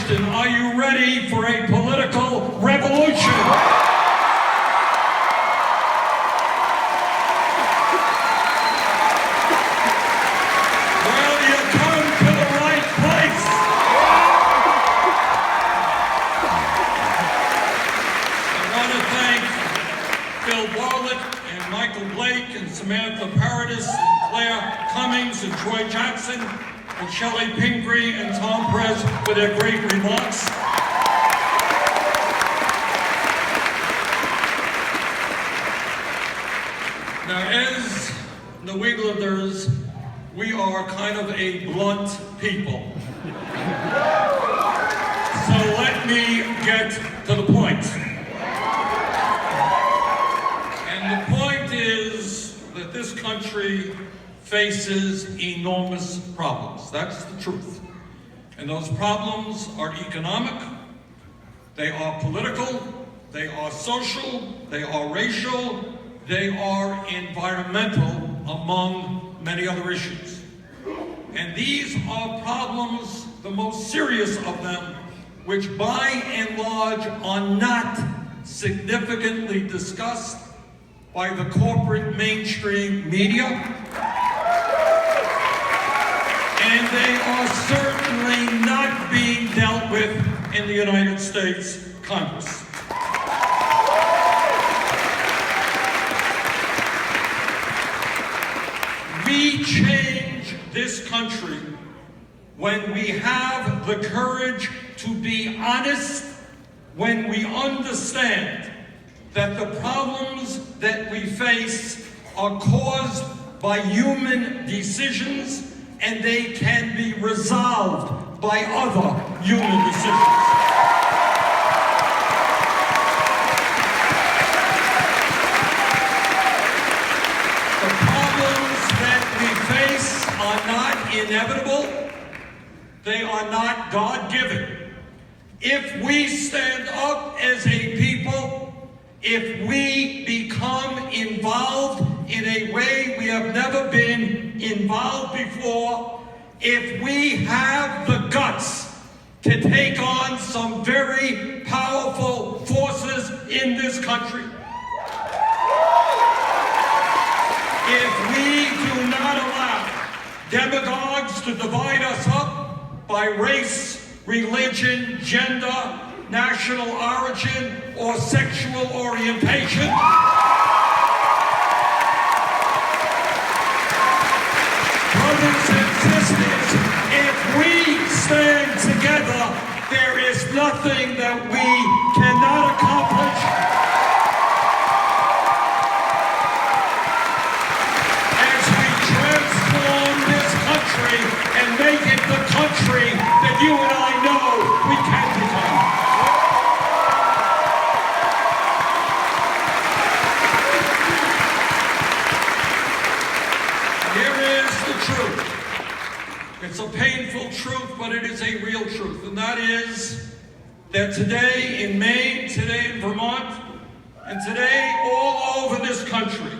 Houston, are you ready for a political revolution? Well, you come to the right place. I want to thank Phil Bartlett and Michael Blake and Samantha Paradis and Claire Cummings and Troy Jackson and Shelley Pingree and Tom Perez for their great remarks. Now, as New Englanders, we are kind of a blunt people. So let me get to the point. And the point is that this country faces enormous problems. That's the truth. And those problems are economic, they are political, they are social, they are racial, they are environmental, among many other issues. And these are problems, the most serious of them, which by and large are not significantly discussed by the corporate mainstream media. And they are certainly not being dealt with in the United States Congress. We change this country when we have the courage to be honest, when we understand that the problems that we face are caused by human decisions and they can be resolved by other human decisions. The problems that we face are not inevitable. They are not God-given. If we stand up as a people, if we become involved in a way we have never been involved before, if we have the guts to take on some very powerful forces in this country, if we do not allow demagogues to divide us up by race, religion, gender, national origin, or sexual orientation, brothers and sisters, if we stand together, there is nothing that we cannot accomplish. As we transform this country and make it the country that you and I know we can become. It's a painful truth, but it is a real truth, and that is that today in Maine, today in Vermont, and today all over this country,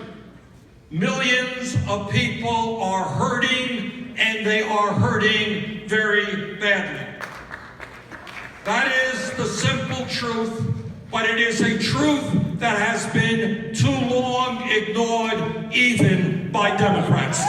millions of people are hurting, and they are hurting very badly. That is the simple truth, but it is a truth that has been too long ignored, even by Democrats.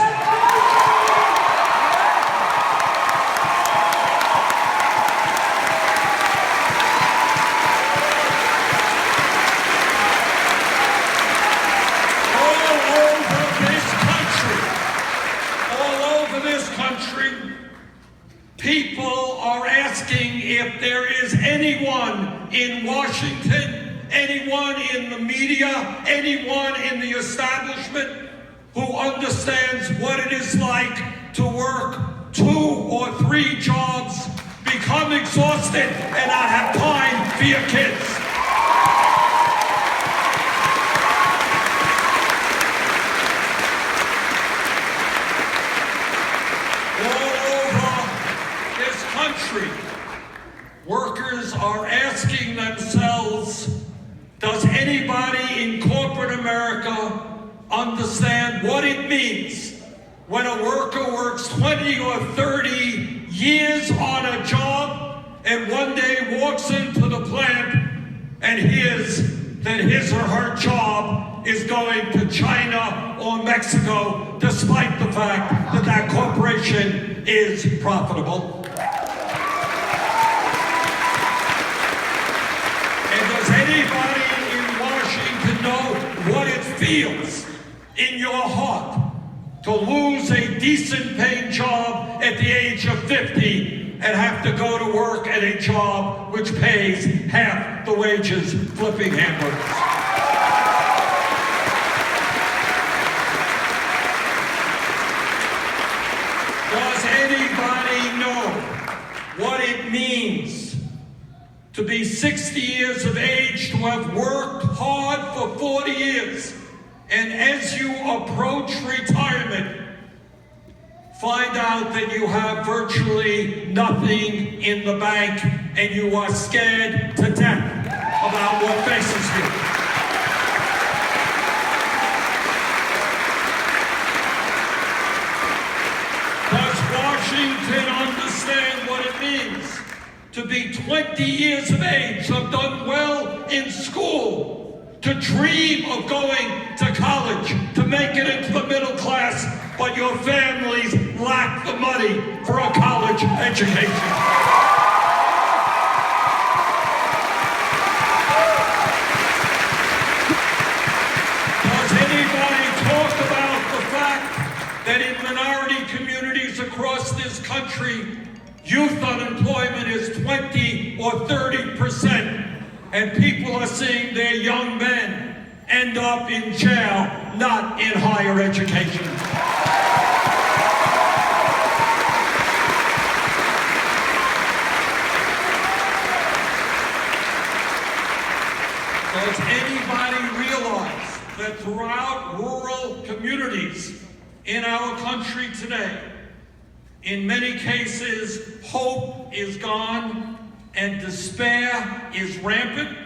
People are asking if there is anyone in Washington, anyone in the media, anyone in the establishment who understands what it is like to work 2 or 3 jobs, become exhausted, and not have time for your kids. Workers are asking themselves, does anybody in corporate America understand what it means when a worker works 20 or 30 years on a job and one day walks into the plant and hears that his or her job is going to China or Mexico, despite the fact that that corporation is profitable? And does anybody in Washington know what it feels in your heart to lose a decent paying job at the age of 50 and have to go to work at a job which pays half the wages flipping hamburgers? Does anybody know what it means to be 60 years of age, to have worked hard for 40 years, and as you approach retirement, find out that you have virtually nothing in the bank and you are scared to death about what faces you? Does Washington understand what it means to be 20 years of age, have done well in school, to dream of going to college, to make it into the middle class, but your families lack the money for a college education? Does anybody talk about the fact that in minority communities across this country, youth unemployment is 20 or 30%, and people are seeing their young men end up in jail, not in higher education? Does anybody realize that throughout rural communities in our country today, in many cases, hope is gone and despair is rampant,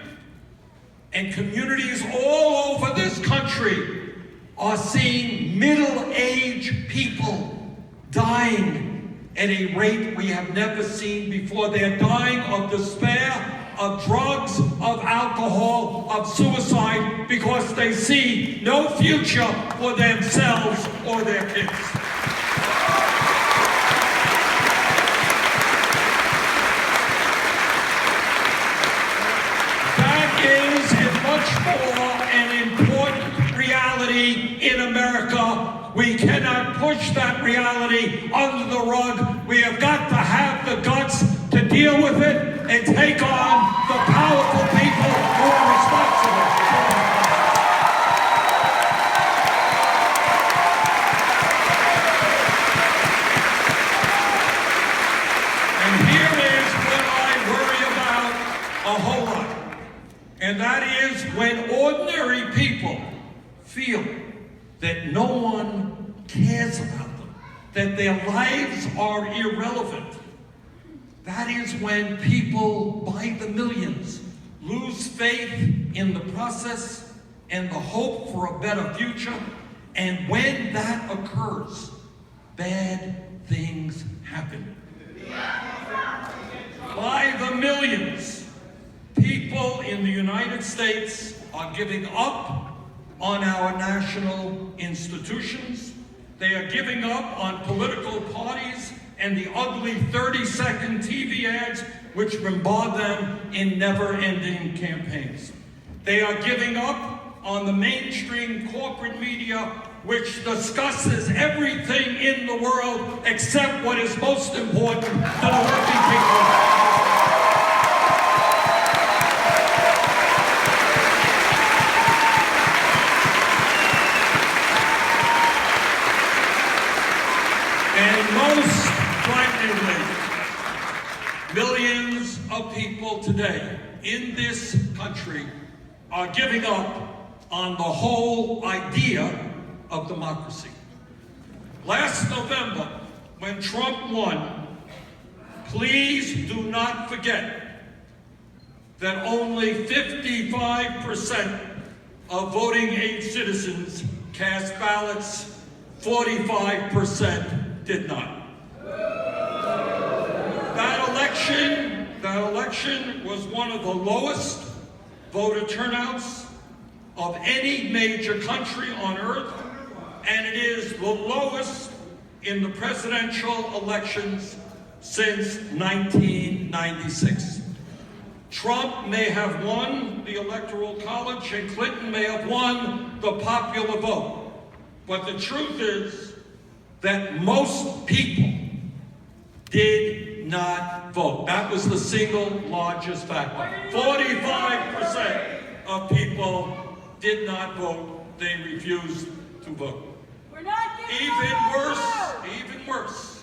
and communities all over this country are seeing middle-aged people dying at a rate we have never seen before? They're dying of despair, of drugs, of alcohol, of suicide, because they see no future for themselves or their kids. Much more an important reality in America. We cannot push that reality under the rug. We have got to have the guts to deal with it and take on the powerful people who are responsible. And here is what I worry about a whole lot. And that is when ordinary people feel that no one cares about them, that their lives are irrelevant. That is when people by the millions lose faith in the process and the hope for a better future. And when that occurs, bad things happen. By the millions, people in the United States are giving up on our national institutions. They are giving up on political parties and the ugly 30-second TV ads which bombard them in never-ending campaigns. They are giving up on the mainstream corporate media which discusses everything in the world except what is most important to the working people. And most frighteningly, millions of people today in this country are giving up on the whole idea of democracy. Last November, when Trump won, please do not forget that only 55% of voting age citizens cast ballots, 45% did not. That that election was one of the lowest voter turnouts of any major country on earth, and it is the lowest in the presidential elections since 1996. Trump may have won the Electoral College and Clinton may have won the popular vote. But the truth is that most people did not vote. That was the single largest factor. 45% of people did not vote. They refused to vote. Even worse,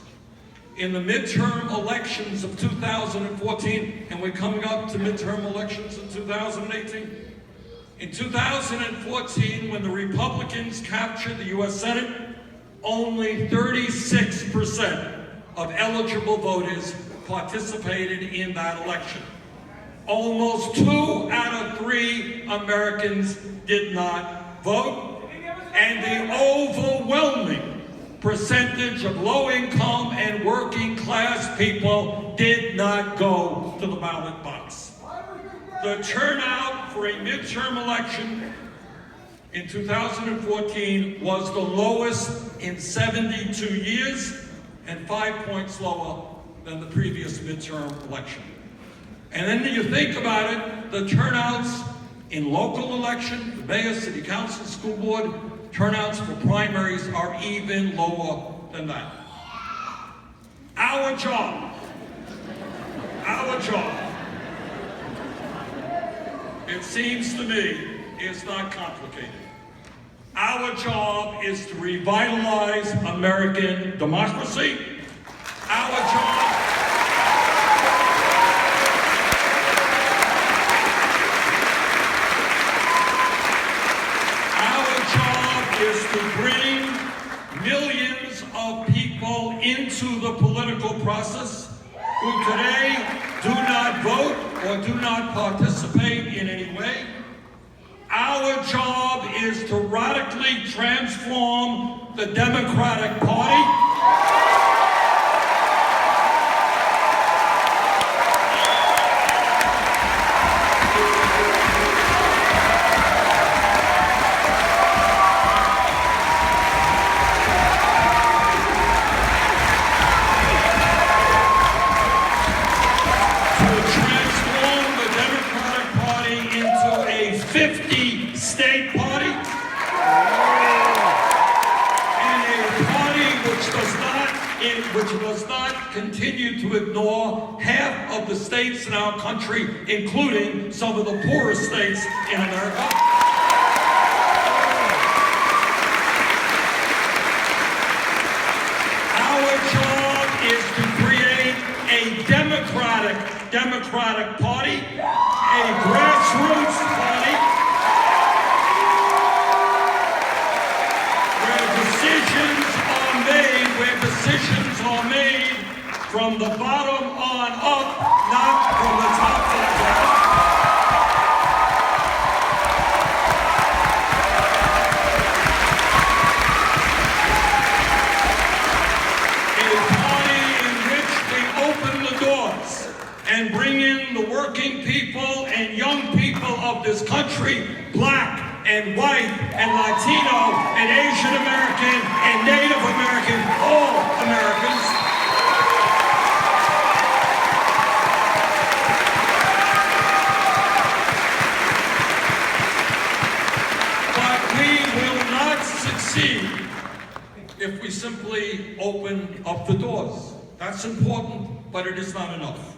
in the midterm elections of 2014, and we're coming up to midterm elections in 2018. In 2014, when the Republicans captured the U.S. Senate, only 36% of eligible voters participated in that election. Almost 2 out of 3 Americans did not vote, and the overwhelming percentage of low-income and working-class people did not go to the ballot box. The turnout for a midterm election in 2014 was the lowest in 72 years and 5 points lower than the previous midterm election. And then you think about it, the turnouts in local elections, the mayor, city council, school board, turnouts for primaries are even lower than that. Our job, it seems to me, is not complicated. Our job is to revitalize American democracy. Our job is to bring millions of people into the political process who today do not vote or do not participate in any way. Our job is to radically transform the Democratic Party. Which does not continue to ignore half of the states in our country, including some of the poorest states in America. Our job is to create a democratic party, a grassroots party, where decisions are made from the bottom on up, not from the top down. A party in which we open the doors and bring in the working people and young people of this country, black and white and Latino and Asian American and Native American, all Americans. But we will not succeed if we simply open up the doors. That's important, but it is not enough.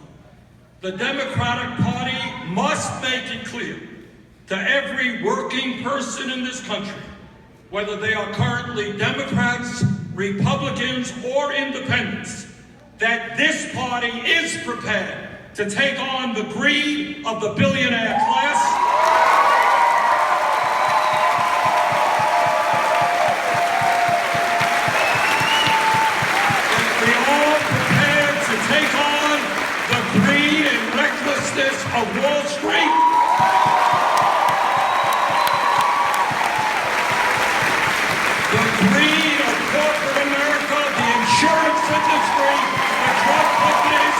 The Democratic Party must make it clear to every working person in this country, whether they are currently Democrats, Republicans, or Independents, that this party is prepared to take on the greed of the billionaire class. That we are prepared to take on the greed and recklessness of Wall Street. Greed of corporate America, the insurance industry, the drug companies,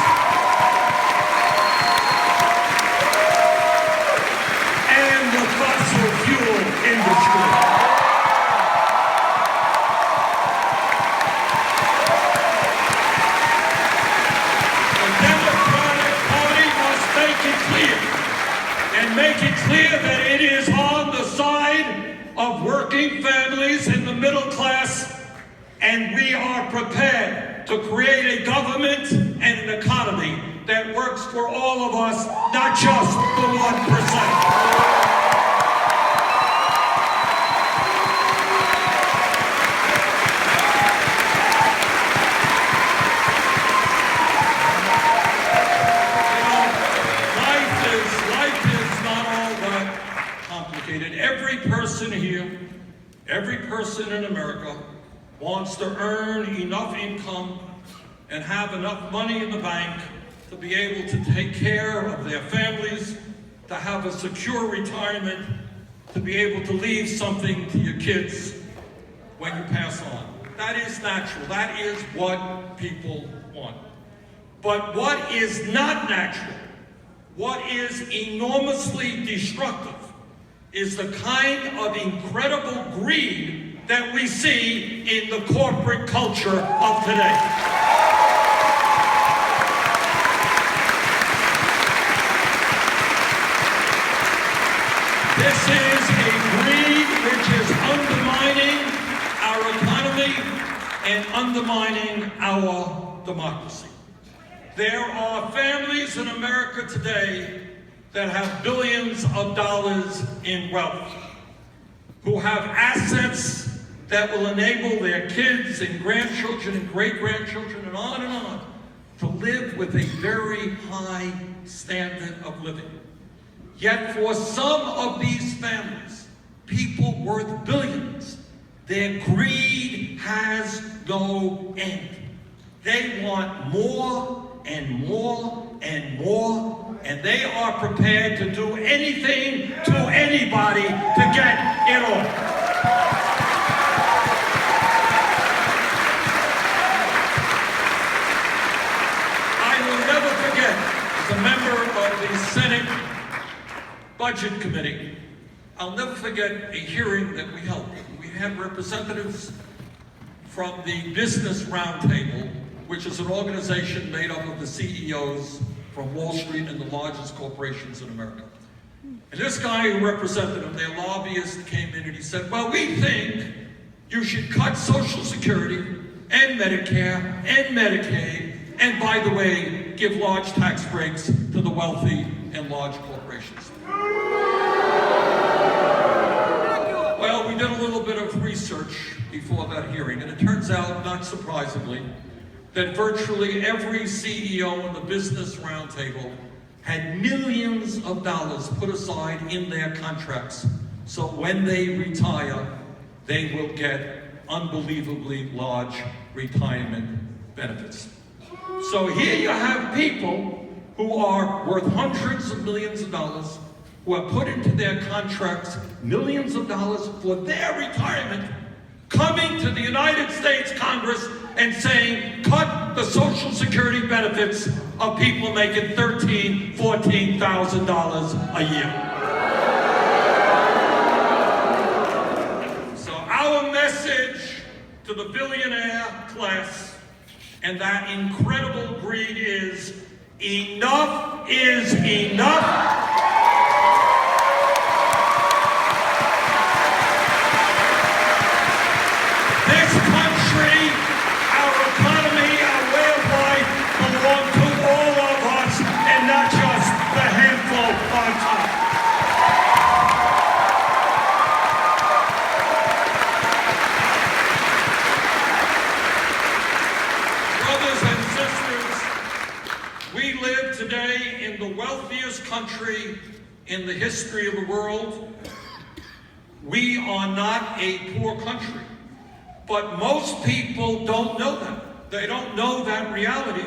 and make it clear that it is on the side of working families in the middle class, and we are prepared to create a government and an economy that works for all of us, not just the 1%. Every person here, every person in America wants to earn enough income and have enough money in the bank to be able to take care of their families, to have a secure retirement, to be able to leave something to your kids when you pass on. That is natural. That is what people want. But what is not natural, what is enormously destructive, is the kind of incredible greed that we see in the corporate culture of today. This is a greed which is undermining our economy and undermining our democracy. There are families in America today that have billions of dollars in wealth, who have assets that will enable their kids and grandchildren and great-grandchildren and on, to live with a very high standard of living. Yet for some of these families, people worth billions, their greed has no end. They want more and more and more, and they are prepared to do anything to anybody to get it all. I will never forget, as a member of the Senate Budget Committee, I'll never forget a hearing that we held. We had representatives from the Business Roundtable, which is an organization made up of the CEOs from Wall Street and the largest corporations in America. And this guy who represented them, their lobbyist, came in and he said, well, we think you should cut Social Security and Medicare and Medicaid, and by the way, give large tax breaks to the wealthy and large corporations. Well, we did a little bit of research before that hearing, and it turns out, not surprisingly, that virtually every CEO in the Business Roundtable had millions of dollars put aside in their contracts, so when they retire, they will get unbelievably large retirement benefits. So here you have people who are worth hundreds of millions of dollars, who have put into their contracts millions of dollars for their retirement, coming to the United States Congress and saying, cut the Social Security benefits of people making $13,000, $14,000 a year. So our message to the billionaire class and that incredible greed is, enough is enough. Today, in the wealthiest country in the history of the world, we are not a poor country. But most people don't know that. They don't know that reality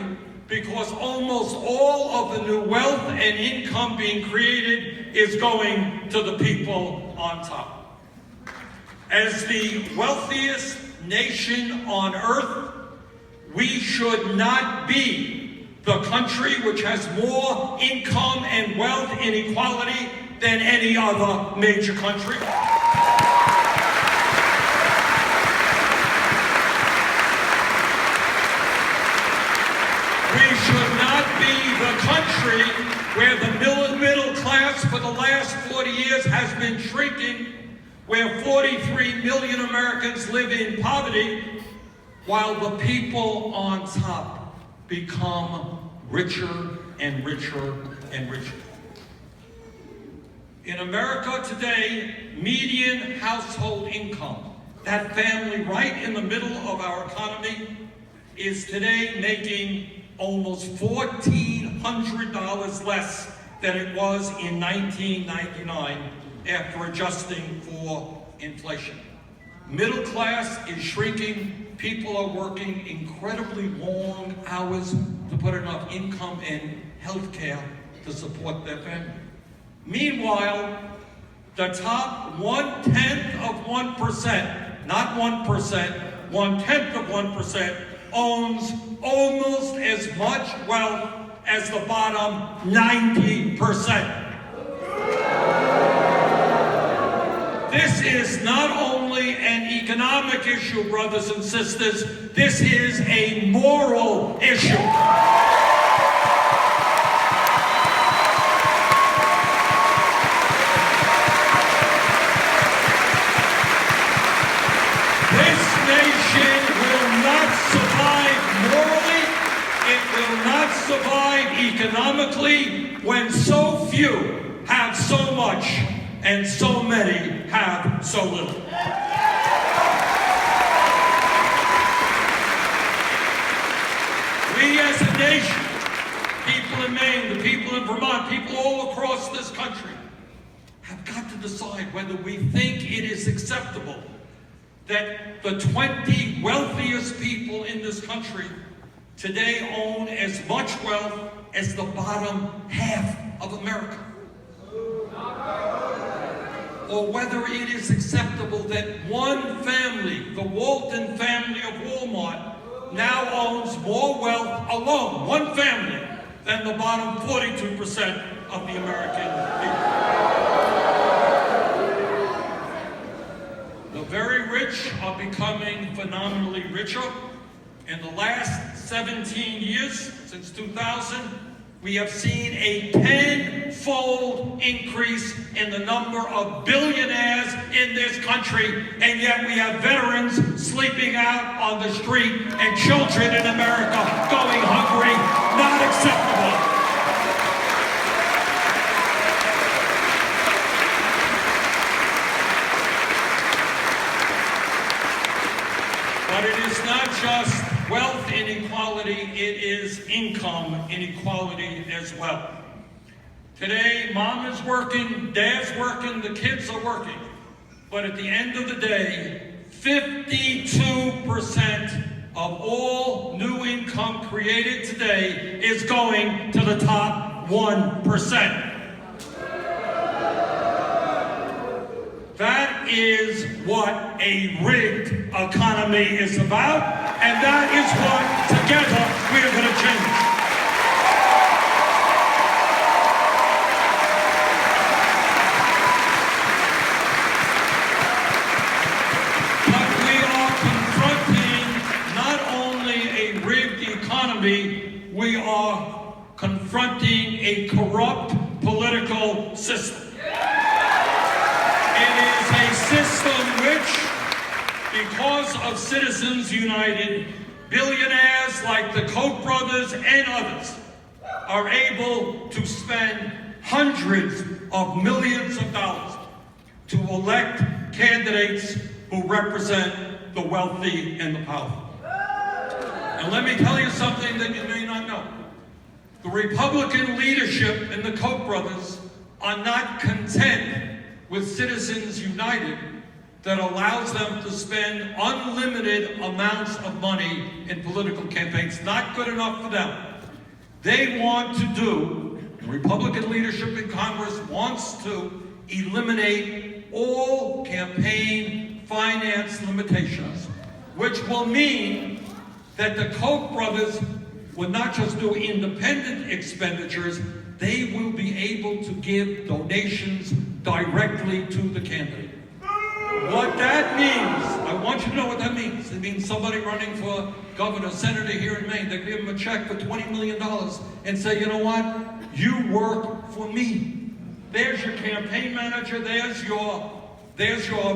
because almost all of the new wealth and income being created is going to the people on top. As the wealthiest nation on earth, we should not be the country which has more income and wealth inequality than any other major country. We should not be the country where the middle class class for the last 40 years has been shrinking, where 43 million Americans live in poverty, while the people on top become richer and richer and richer. In America today, median household income, that family right in the middle of our economy, is today making almost $1,400 less than it was in 1999 after adjusting for inflation. Middle class is shrinking. People are working incredibly long hours to put enough income and health care to support their family. Meanwhile, the top 1/10 of 1%, not 1%, 1/10 of 1% owns almost as much wealth as the bottom 90%. This is not only an economic issue, brothers and sisters, this is a moral issue. This nation will not survive morally, it will not survive economically when so few have so much and so many have so little. We as a nation, people in Maine, the people in Vermont, people all across this country, have got to decide whether we think it is acceptable that the 20 wealthiest people in this country today own as much wealth as the bottom half of America. Or whether it is acceptable that one family, the Walton family of Walmart, now owns more wealth alone, one family, than the bottom 42% of the American people. The very rich are becoming phenomenally richer. In the last 17 years, since 2000, we have seen a 10-fold increase in the number of billionaires in this country, and yet we have veterans sleeping out on the street and children in America going hungry. Not acceptable. But it is not just wealth inequality, it is income inequality as well. Today, mom is working, dad's working, the kids are working. But at the end of the day, 52% of all new income created today is going to the top 1%. That is what a rigged economy is about, and that is what, together, we are going to change. But we are confronting not only a rigged economy, we are confronting a corrupt political system. It is a system which, because of Citizens United, billionaires like the Koch brothers and others are able to spend hundreds of millions of dollars to elect candidates who represent the wealthy and the powerful. And let me tell you something that you may not know. The Republican leadership and the Koch brothers are not content with Citizens United that allows them to spend unlimited amounts of money in political campaigns. Not good enough for them. They want to do, the Republican leadership in Congress wants to eliminate all campaign finance limitations, which will mean that the Koch brothers will not just do independent expenditures, they will be able to give donations directly to the candidate. What that means, I want you to know what that means. It means somebody running for governor, senator here in Maine, they give them a check for $20 million and say, you know what, you work for me. There's your campaign manager, there's your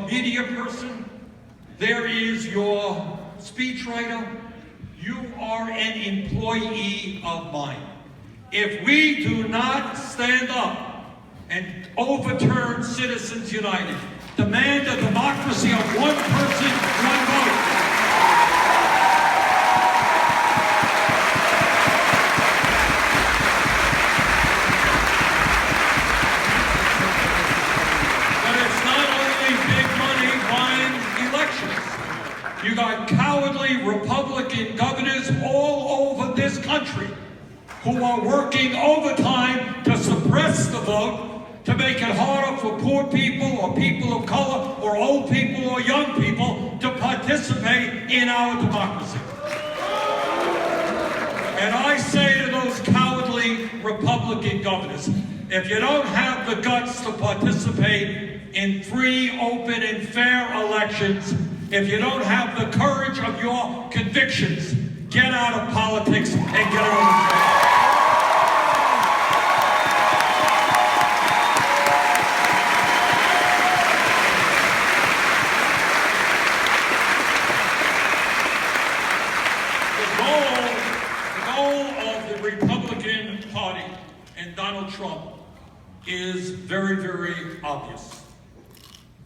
media person, there is your speechwriter. You are an employee of mine. If we do not stand up and overturn Citizens United, demand a democracy of one person, one vote, you got cowardly Republican governors all over this country who are working overtime to suppress the vote, to make it harder for poor people or people of color or old people or young people to participate in our democracy. And I say to those cowardly Republican governors, if you don't have the guts to participate in free, open, and fair elections, if you don't have the courage of your convictions, get out of politics and get over it. The goal of the Republican Party and Donald Trump is very, very obvious.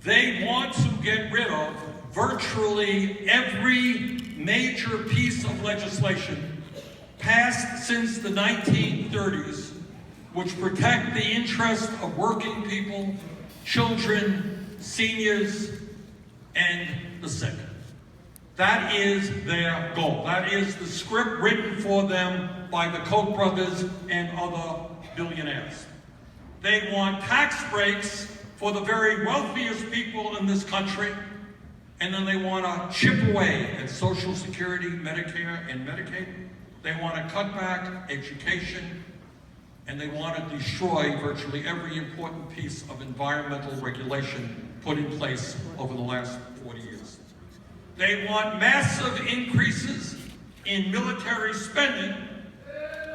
They want to get rid of virtually every major piece of legislation passed since the 1930s, which protect the interest of working people, children, seniors, and the sick. That is their goal. That is the script written for them by the Koch brothers and other billionaires. They want tax breaks for the very wealthiest people in this country, and then they want to chip away at Social Security, Medicare, and Medicaid. They want to cut back education, and they want to destroy virtually every important piece of environmental regulation put in place over the last 40 years. They want massive increases in military spending,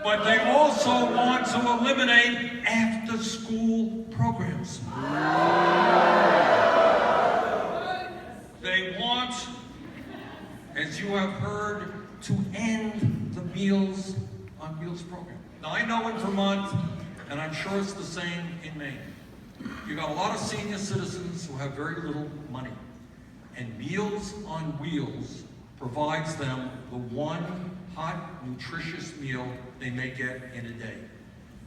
but they also want to eliminate after-school programs. They want, as you have heard, to end the Meals on Wheels program. Now, I know in Vermont, and I'm sure it's the same in Maine, you got a lot of senior citizens who have very little money. And Meals on Wheels provides them the one hot, nutritious meal they may get in a day.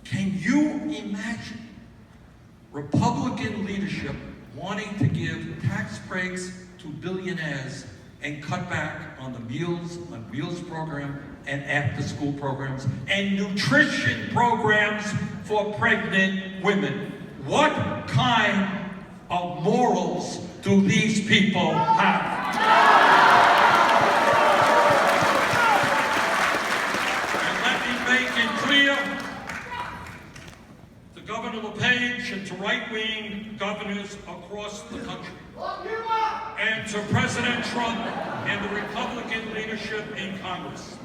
Can you imagine Republican leadership wanting to give tax breaks to billionaires and cut back on the Meals on Wheels program and after-school programs and nutrition programs for pregnant women? What kind of morals do these people have? And let me make it clear to Governor LePage and to right-wing governors across the country, and to President Trump and the Republican leadership in Congress,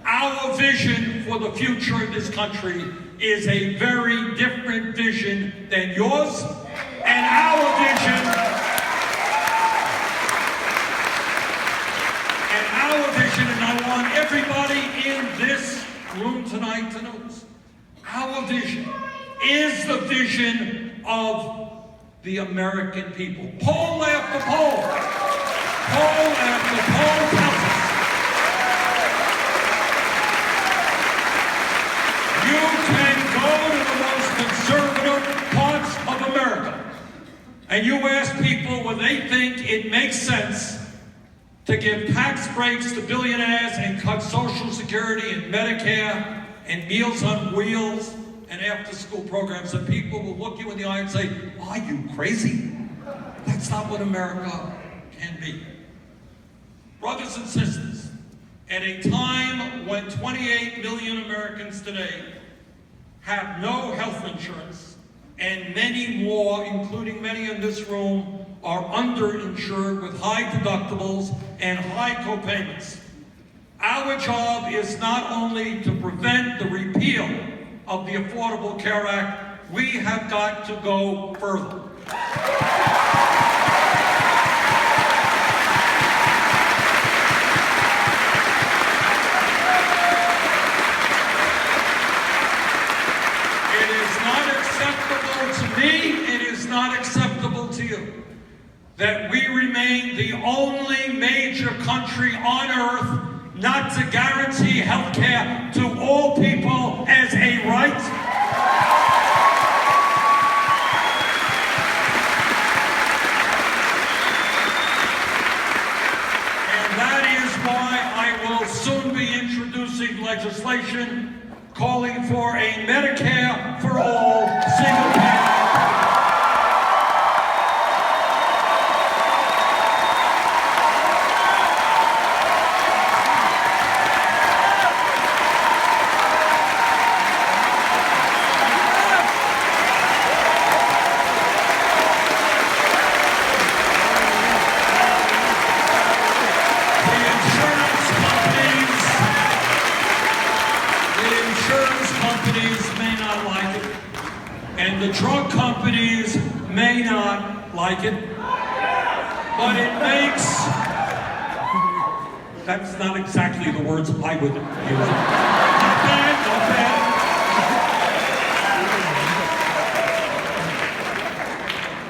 our vision for the future of this country is a very different vision than yours, and our vision, and I want everybody in this room tonight to know this, our vision is the vision of the American people. Poll after poll, poll after poll tells us you can go to the most conservative parts of America and you ask people whether they think it makes sense to give tax breaks to billionaires and cut Social Security and Medicare and Meals on Wheels and after-school programs, and people will look you in the eye and say, are you crazy? That's not what America can be. Brothers and sisters, at a time when 28 million Americans today have no health insurance, and many more, including many in this room, are underinsured with high deductibles and high copayments, our job is not only to prevent the repeal of the Affordable Care Act, we have got to go further. It is not acceptable to me, it is not acceptable to you, that we remain the only major country on earth not to guarantee health care to all people as a right. And that is why I will soon be introducing legislation calling for a Medicare for all single payer. And the drug companies may not like it, but it makes, that's not exactly the words I would use. Not bad, not bad.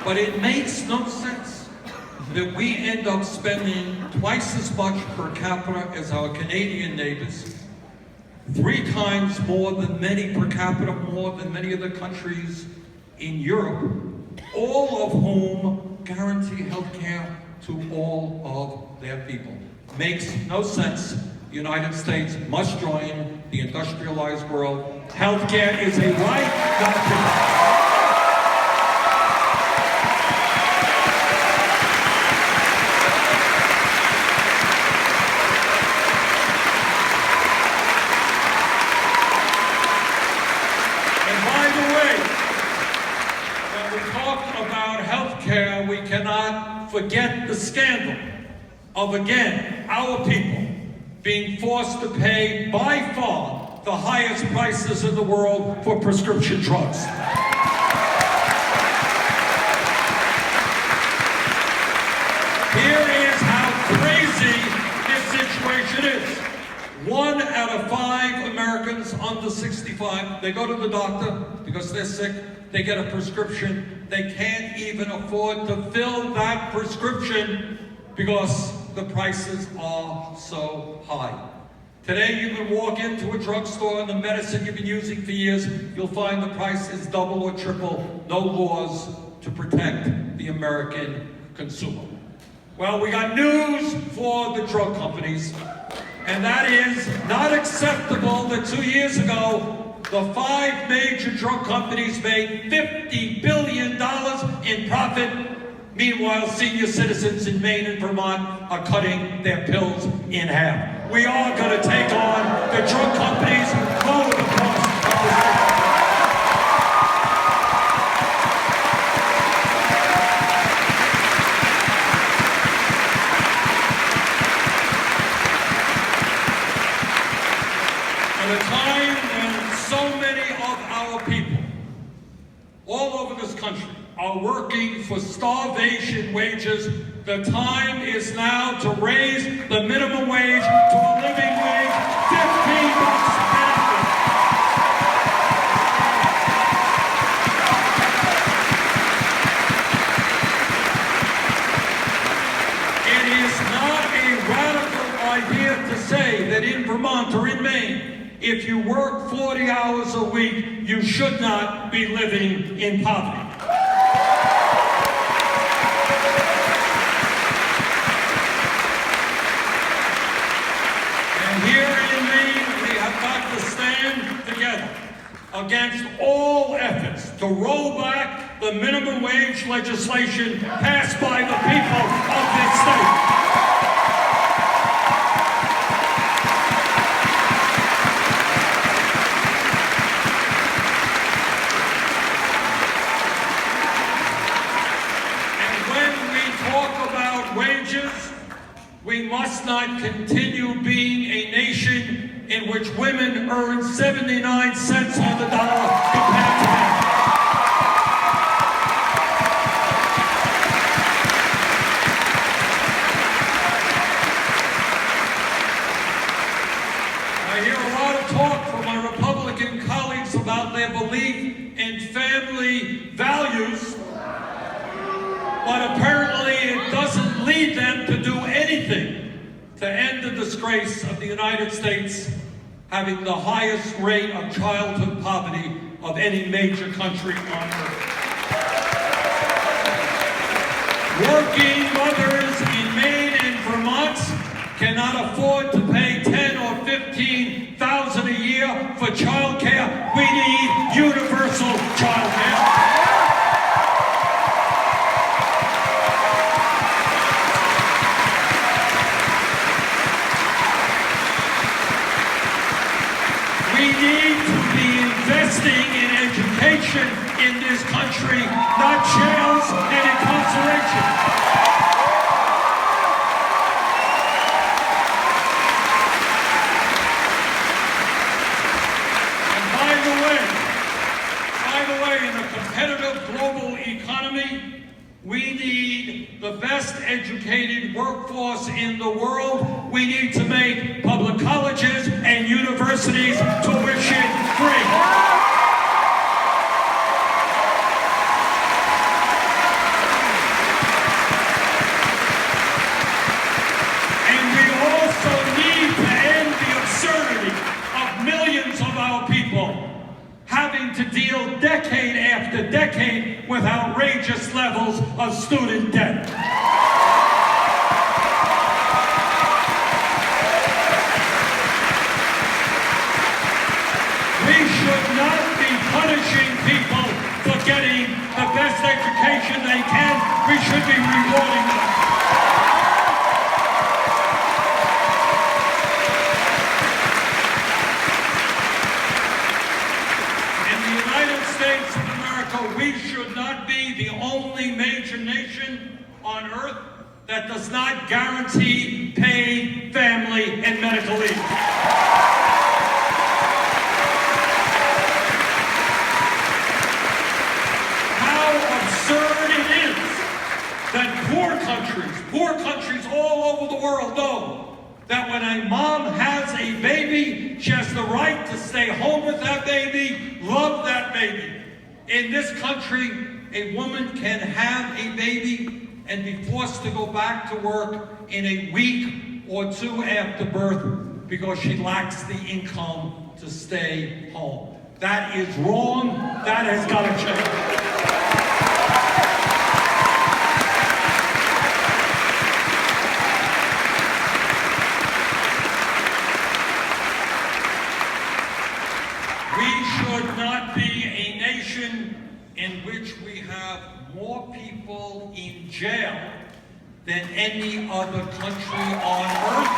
But it makes no sense that we end up spending twice as much per capita as our Canadian neighbors, 3 times more than many per capita, more than many of the countries in Europe, all of whom guarantee health care to all of their people. Makes no sense. The United States must join the industrialized world. Health care is a right, not a privilege. We cannot forget the scandal of, again, our people being forced to pay by far the highest prices in the world for prescription drugs. Here is how crazy this situation is. 1 out of 5 Americans under 65, they go to the doctor because they're sick, they get a prescription, they can't even afford to fill that prescription because the prices are so high. Today you can walk into a drugstore and the medicine you've been using for years, you'll find the price is double or triple, no laws to protect the American consumer. Well, we got news for the drug companies, and that is not acceptable that 2 years ago, the 5 major drug companies made $50 billion in profit. Meanwhile, senior citizens in Maine and Vermont are cutting their pills in half. We are going to take on the drug companies, lower the cost of prescription. At a time when so many of our people all over this country are working for starvation wages, the time is now to raise the minimum wage to a living wage, $15 an hour. It is not a radical idea to say that in Vermont or in Maine, if you work 40 hours a week, you should not be living in poverty. And here in Maine, we have got to stand together against all efforts to roll back the minimum wage legislation passed by the people of this state. We must not continue being a nation in which women earn 79 cents on the dollar compared to men. values, but apparently it doesn't lead them to do anything to end the disgrace of the United States having the highest rate of childhood poverty of any major country on earth. Working mothers in Maine and Vermont cannot afford to pay $10,000 or $15,000 a year for child care. We need universal child care. We need to be investing in education in this country, not jails and incarceration. In a competitive global economy, we need the best educated workforce in the world. We need to make public colleges and universities tuition free. And we also need to end the absurdity of millions of our people having to deal decade after decade with outrageous levels of student debt. We should not be punishing people for getting the best education they can. We should be rewarding them. States of America, we should not be the only major nation on earth that does not guarantee paid family and medical leave. How absurd it is that poor countries all over the world know that when a mom has a baby, she has the right to stay home with that baby, love that baby. In this country, a woman can have a baby and be forced to go back to work in a week or two after birth because she lacks the income to stay home. That is wrong. That has got to change. In which we have more people in jail than any other country on earth.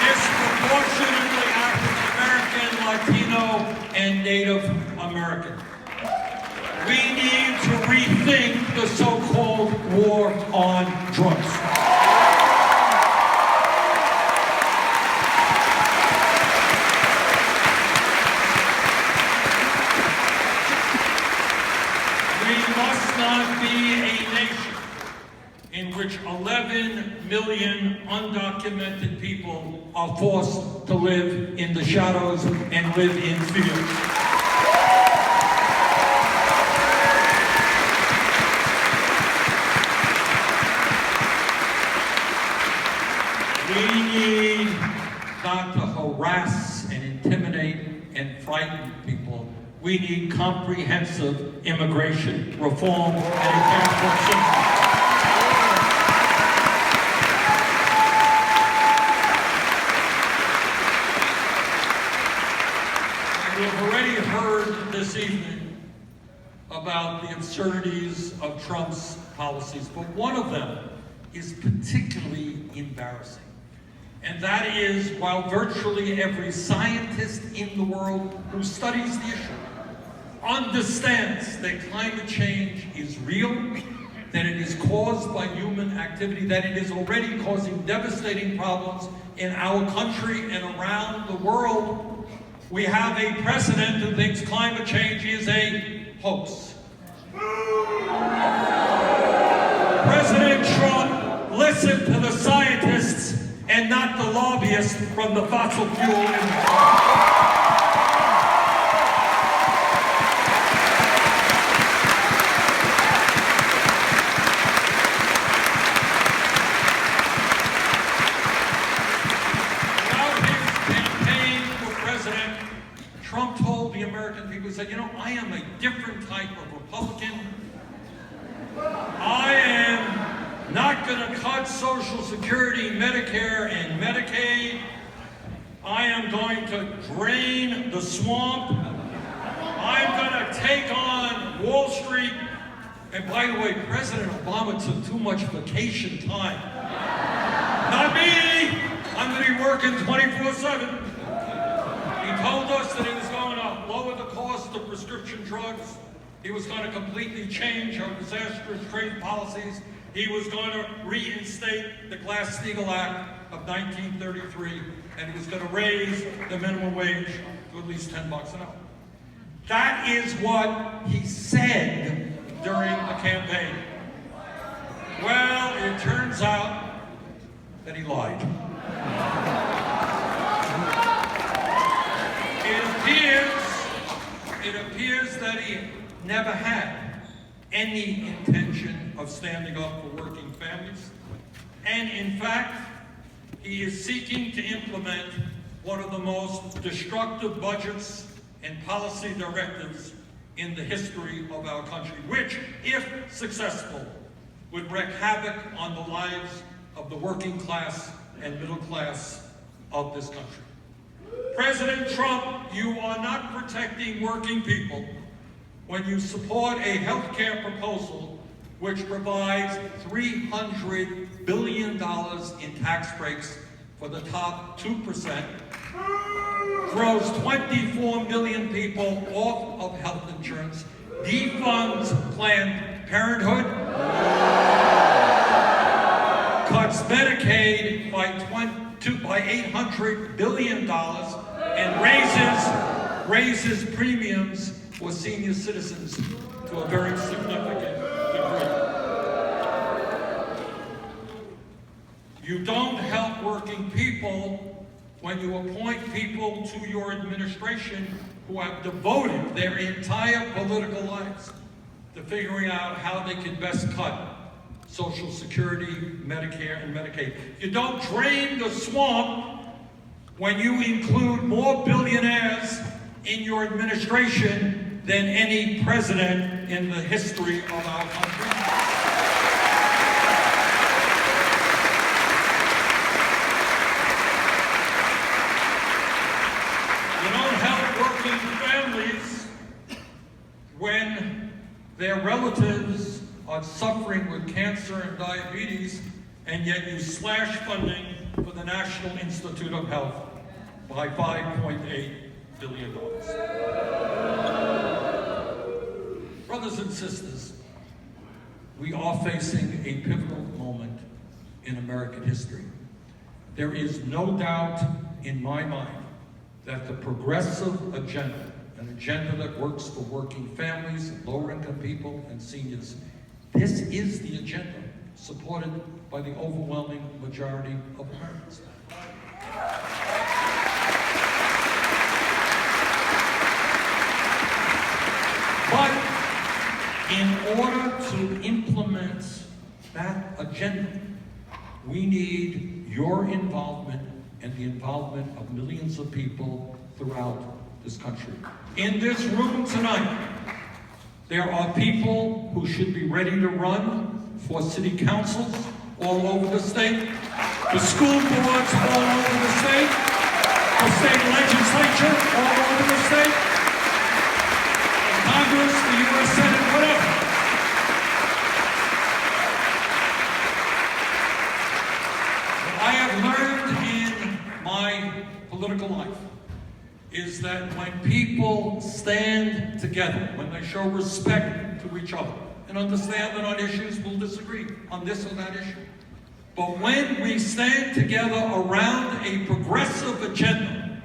Disproportionately African American, Latino, and Native American. We need to rethink the so-called war on drugs. Not be a nation in which 11 million undocumented people are forced to live in the shadows and live in fear. We need not to harass and intimidate and frighten people. We need comprehensive immigration reform and a passport system. We have already heard this evening about the absurdities of Trump's policies, but one of them is particularly embarrassing. And that is, while virtually every scientist in the world who studies the issue understands that climate change is real, that it is caused by human activity, that it is already causing devastating problems in our country and around the world, we have a president who thinks climate change is a hoax. President Trump listened to the scientists and not the lobbyists from the fossil fuel industry. Trump told the American people, he said, you know, I am a different type of Republican. I am not going to cut Social Security, Medicare, and Medicaid. I am going to drain the swamp. I'm going to take on Wall Street. And by the way, President Obama took too much vacation time. Not me! I'm going to be working 24/7. He told us that he was going to lower the cost of prescription drugs. He was going to completely change our disastrous trade policies. He was going to reinstate the Glass-Steagall Act of 1933, and he was going to raise the minimum wage to at least $10 an hour. That is what he said during the campaign. Well, it turns out that he lied. It appears that he never had any intention of standing up for working families. And in fact, he is seeking to implement one of the most destructive budgets and policy directives in the history of our country, which, if successful, would wreak havoc on the lives of the working class and middle class of this country. President Trump, you are not protecting working people when you support a health care proposal which provides $300 billion in tax breaks for the top 2%, throws 24 million people off of health insurance, defunds Planned Parenthood, cuts Medicaid by $800 billion, and raises premiums for senior citizens to a very significant degree. You don't help working people when you appoint people to your administration who have devoted their entire political lives to figuring out how they can best cut Social Security, Medicare, and Medicaid. You don't drain the swamp when you include more billionaires in your administration than any president in the history of our country. You don't help working families when their relatives are suffering with cancer and diabetes, and yet you slash funding for the National Institute of Health by $5.8 billion. Brothers and sisters, we are facing a pivotal moment in American history. There is no doubt in my mind that the progressive agenda, an agenda that works for working families, lower-income people, and seniors, this is the agenda supported by the overwhelming majority of Americans. But in order to implement that agenda, we need your involvement and the involvement of millions of people throughout this country. In this room tonight, there are people who should be ready to run for city councils all over the state, the school boards all over the state, the state legislature all over the state, the Congress, the U.S. Senate, whatever. What I have learned in my political life is that when people stand together, when they show respect to each other, and understand that on issues we'll disagree on this or that issue, but when we stand together around a progressive agenda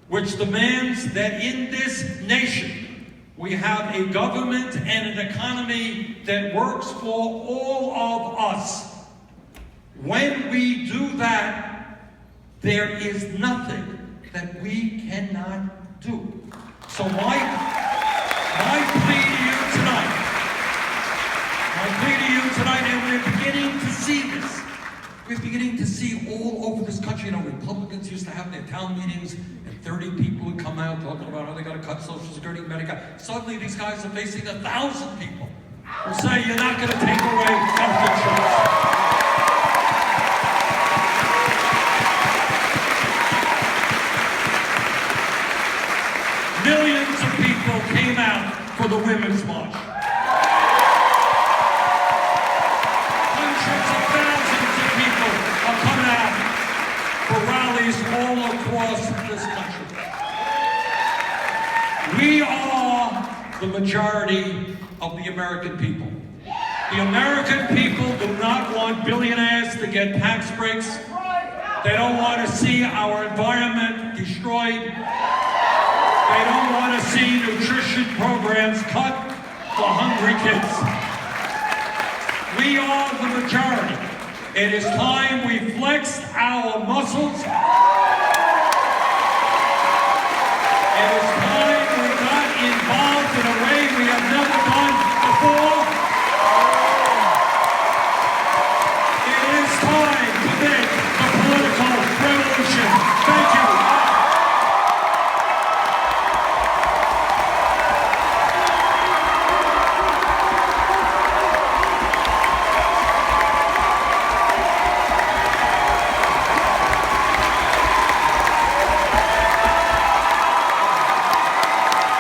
which demands that in this nation we have a government and an economy that works for all of us, when we do that, there is nothing that we cannot do. So my plea to you tonight, and we're beginning to see this. We're beginning to see all over this country, you know, Republicans used to have their town meetings and 30 people who come out talking about how they got to cut Social Security, Medicare. Suddenly these guys are facing 1,000 people who say you're not going to take away health insurance. Millions of people came out for the Women's March. Hundreds of thousands of people are coming out for rallies all across this country. We are the majority of the American people. The American people do not want billionaires to get tax breaks. They don't want to see our environment destroyed. They don't want to see nutrition programs cut for hungry kids. We are the majority. It is time we flexed our muscles